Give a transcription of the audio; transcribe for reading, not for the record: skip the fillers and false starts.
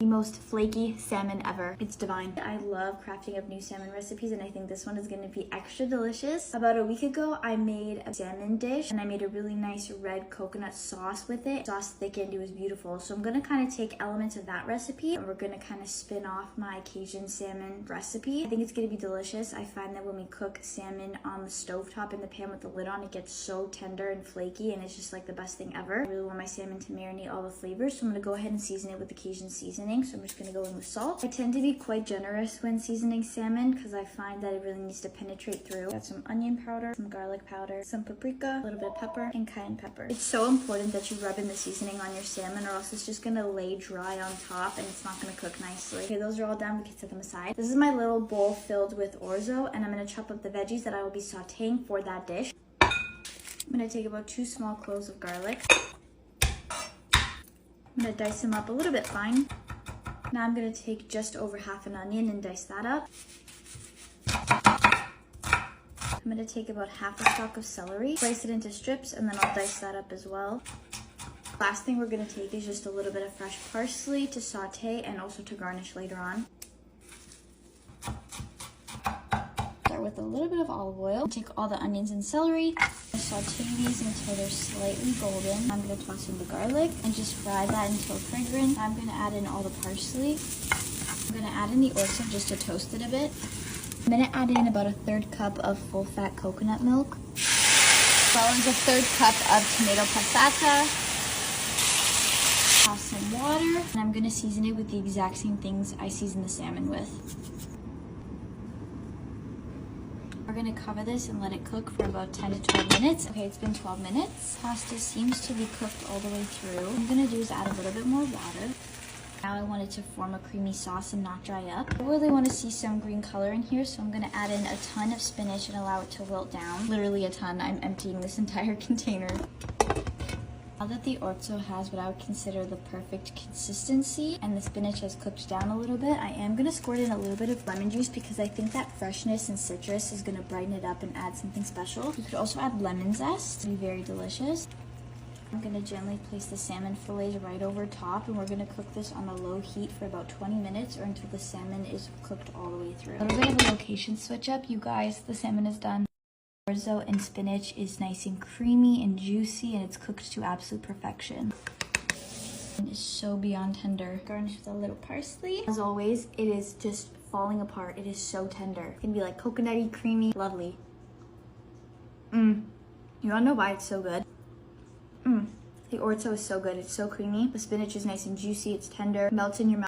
The most flaky salmon ever. It's divine. I love crafting up new salmon recipes, and I think this one is gonna be extra delicious. About a week ago, I made a salmon dish, and I made a really nice red coconut sauce with it. Sauce thickened, it was beautiful. So I'm gonna kind of take elements of that recipe, and we're gonna kind of spin off my Cajun salmon recipe. I think it's gonna be delicious. I find that when we cook salmon on the stovetop in the pan with the lid on, it gets so tender and flaky, and it's just like the best thing ever. I really want my salmon to marinate all the flavors, so I'm gonna go ahead and season it with the Cajun seasoning. So I'm just gonna go in with salt. I tend to be quite generous when seasoning salmon because I find that it really needs to penetrate through. Got some onion powder, some garlic powder, some paprika, a little bit of pepper, and cayenne pepper. It's so important that you rub in the seasoning on your salmon, or else it's just gonna lay dry on top and it's not gonna cook nicely. Okay, those are all done. We can set them aside. This is my little bowl filled with orzo, and I'm gonna chop up the veggies that I will be sauteing for that dish. I'm gonna take about 2 small cloves of garlic. I'm gonna dice them up a little bit fine. Now I'm gonna take just over half an onion and dice that up. I'm gonna take about half a stalk of celery, slice it into strips, and then I'll dice that up as well. Last thing we're gonna take is just a little bit of fresh parsley to saute and also to garnish later on. Start with a little bit of olive oil. Take all the onions and celery, saute these until they're slightly golden. I'm gonna toss in the garlic and just fry that until fragrant. I'm gonna add in all the parsley. I'm gonna add in the orzo just to toast it a bit. I'm gonna add in about a 1/3 cup of full fat coconut milk, as well as a 1/3 cup of tomato passata. Toss some water, and I'm gonna season it with the exact same things I season the salmon with. We're gonna cover this and let it cook for about 10 to 12 minutes. Okay, it's been 12 minutes. Pasta seems to be cooked all the way through. What I'm gonna do is add a little bit more water. Now I want it to form a creamy sauce and not dry up. I really want to see some green color in here, so I'm gonna add in a ton of spinach and allow it to wilt down. Literally a ton. I'm emptying this entire container. Now that the orzo has what I would consider the perfect consistency and the spinach has cooked down a little bit, I am going to squirt in a little bit of lemon juice because I think that freshness and citrus is going to brighten it up and add something special. You could also add lemon zest. It'd be very delicious. I'm going to gently place the salmon fillets right over top, and we're going to cook this on a low heat for about 20 minutes or until the salmon is cooked all the way through. A little bit of a location switch up, you guys. The salmon is done. Orzo and spinach is nice and creamy and juicy, and it's cooked to absolute perfection. It is so beyond tender. Garnish with a little parsley. As always, it is just falling apart. It is so tender. It's gonna be like coconutty, creamy, lovely. You wanna know why it's so good? The orzo is so good. It's so creamy. The spinach is nice and juicy. It's tender. Melts in your mouth.